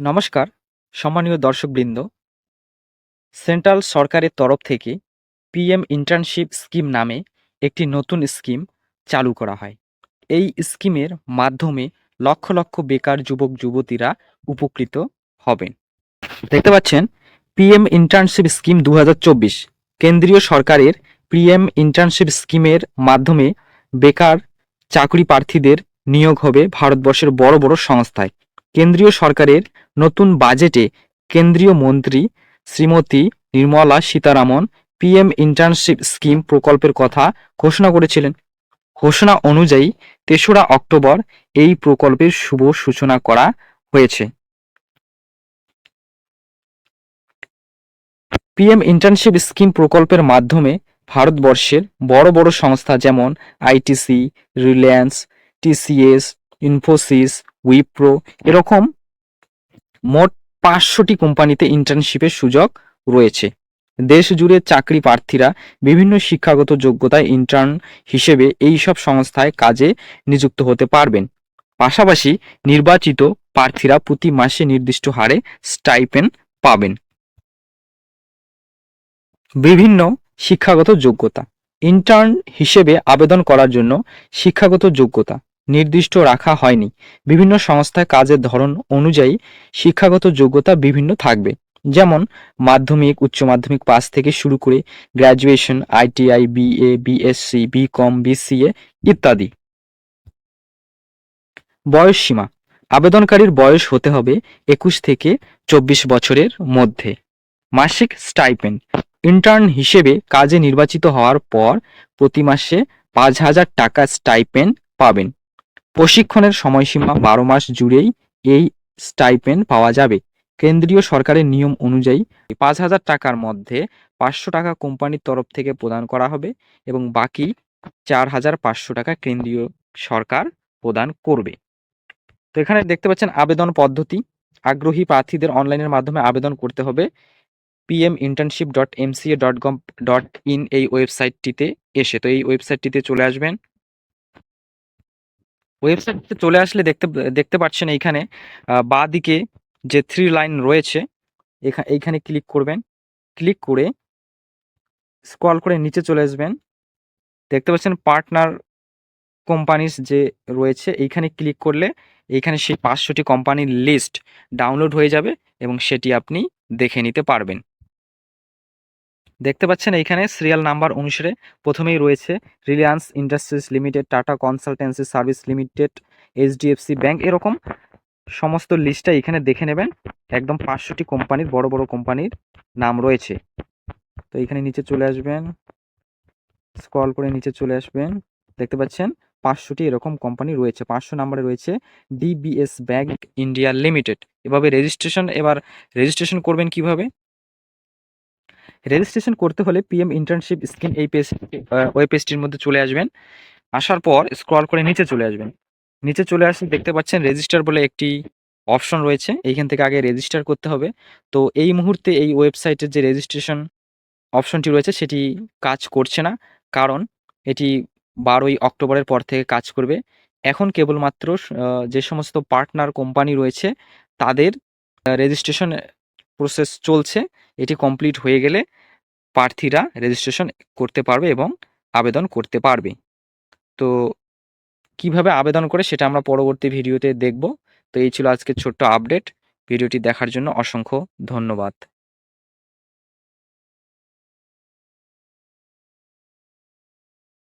নমস্কার সম্মানীয় দর্শকবৃন্দ। সেন্ট্রাল সরকারের তরফ থেকে পিএম ইন্টার্নশিপ স্কিম নামে একটি নতুন স্কিম চালু করা হয়। এই স্কিমের মাধ্যমে লক্ষ লক্ষ বেকার যুবক যুবতীরা উপকৃত হবেন। দেখতে পাচ্ছেন পিএম ইন্টার্নশিপ স্কিম 2024 কেন্দ্রীয় সরকারের পিএম ইন্টার্নশিপ স্কিমের মাধ্যমে বেকার চাকরি প্রার্থীদের নিয়োগ হবে ভারতবর্ষের বড় বড় সংস্থায়। কেন্দ্রীয় সরকারের নতুন বাজেটে কেন্দ্রীয় মন্ত্রী Shrimati Nirmala Sitharaman PM internship scheme প্রকল্পের কথা ঘোষণা করেছিলেন। ঘোষণা অনুযায়ী ৩রা অক্টোবর এই প্রকল্পের শুভ সূচনা করা হয়েছে। পিএম ইন্টার্নশিপ স্কিম প্রকল্পের মাধ্যমে ভারতবর্ষের বড় বড় সংস্থা যেমন আইটিসি, রিলায়েন্স, টিসিএস, ইনফোসিস, উইপ্রো এরকম মোট ৫০০টি কোম্পানিতে ইন্টার্নশিপের সুযোগ রয়েছে। দেশ জুড়ে চাকরি প্রার্থীরা বিভিন্ন শিক্ষাগত যোগ্যতায় ইন্টার্ন হিসেবে এই সব সংস্থায় কাজে নিযুক্ত হতে পারবেন। পাশাপাশি নির্বাচিত প্রার্থীরা প্রতি মাসে নির্দিষ্ট হারে স্টাইপেন্ড পাবেন। বিভিন্ন শিক্ষাগত যোগ্যতা। ইন্টার্ন হিসেবে আবেদন করার জন্য শিক্ষাগত যোগ্যতা নির্দিষ্ট রাখা হয়নি। বিভিন্ন সংস্থায় কাজের ধরন অনুযায়ী শিক্ষাগত যোগ্যতা বিভিন্ন থাকবে। যেমন মাধ্যমিক, উচ্চ মাধ্যমিক পাস থেকে শুরু করে graduation, ITI, BA, BSc, BCom, BCA ইত্যাদি। বয়স সীমা। আবেদনকারীর বয়স হতে হবে ২১ থেকে ২৪ বছরের মধ্যে। মাসিক স্টাইপেন্ড। ইন্টার্ন হিসেবে কাজে নির্বাচিত হওয়ার পর প্রতি মাসে ৫,০০০ টাকা স্টাইপেন্ড পাবেন। প্রশিক্ষণের সময়সীমা ১২ মাস জুড়েই এই স্টাইপেন্ড পাওয়া যাবে। কেন্দ্রীয় সরকারের নিয়ম অনুযায়ী ৫,০০০ টাকার মধ্যে ৫০০ টাকা কোম্পানির তরফ থেকে প্রদান করা হবে এবং বাকি ৪,৫০০ টাকা কেন্দ্রীয় সরকার প্রদান করবে। তো এখানে দেখতে পাচ্ছেন আবেদন পদ্ধতি। আগ্রহী প্রার্থীদের অনলাইনের মাধ্যমে আবেদন করতে হবে pminternship.mca.gov.in এই ওয়েবসাইটটিতে এসে। তো এই ওয়েবসাইটটিতে চলে আসবেন। ওয়েবসাইটটিতে চলে আসলে দেখতে পাচ্ছেন এইখানে বাঁ দিকে যে 3 লাইন রয়েছে এইখানে ক্লিক করবেন। ক্লিক করে স্ক্রল করে নিচে চলে আসবেন। দেখতে পাচ্ছেন পার্টনার কোম্পানিস যে রয়েছে এইখানে ক্লিক করলে এইখানে সেই ৫০০টি কোম্পানির লিস্ট ডাউনলোড হয়ে যাবে এবং সেটি আপনি দেখে নিতে পারবেন। দেখতে পাচ্ছেন এইখানে সিরিয়াল নাম্বার অনুসারে প্রথমেই রয়েছে Reliance industries limited, tata consultancy service limited, HDFC bank, এরকম সমস্ত লিস্টটা এখানে দেখে নেবেন। একদম ৫০০টি কোম্পানির বড় বড় কোম্পানির নাম রয়েছে। তো এখানে নিচে চলে আসবেন, স্ক্রল করে নিচে চলে আসবেন। দেখতে পাচ্ছেন ৫০০টি এরকম কোম্পানি রয়েছে। ৫০০ নাম্বারে রয়েছে ডিবিএস ব্যাংক ইন্ডিয়া লিমিটেড। এবার রেজিস্ট্রেশন করবেন কিভাবে? রেজিস্ট্রেশন করতে হলে পিএম ইন্টার্নশিপ স্কিম এই ওয়েব পেজটির মধ্যে চলে আসবেন। আসার পর স্ক্রল করে নিচে চলে আসবেন। নিচে চলে আসলে দেখতে পাচ্ছেন রেজিস্টার বলে একটি অপশন রয়েছে। এইখান থেকে আগে রেজিস্টার করতে হবে। তো এই মুহূর্তে এই ওয়েবসাইটের যে রেজিস্ট্রেশন অপশনটি রয়েছে সেটি কাজ করছে না, কারণ এটি ১২ই অক্টোবরের পর থেকে কাজ করবে। এখন কেবলমাত্র যে সমস্ত পার্টনার কোম্পানি রয়েছে তাদের রেজিস্ট্রেশন প্রসেস চলছে। এটি কমপ্লিট হয়ে গেলে প্রার্থীরা রেজিস্ট্রেশন করতে পারবে এবং আবেদন করতে পারবে। তো কিভাবে আবেদন করে সেটা আমরা পরবর্তী ভিডিওতে দেখব। তো এই ছিল আজকের ছোট্ট আপডেট। ভিডিওটি দেখার জন্য অসংখ্য ধন্যবাদ।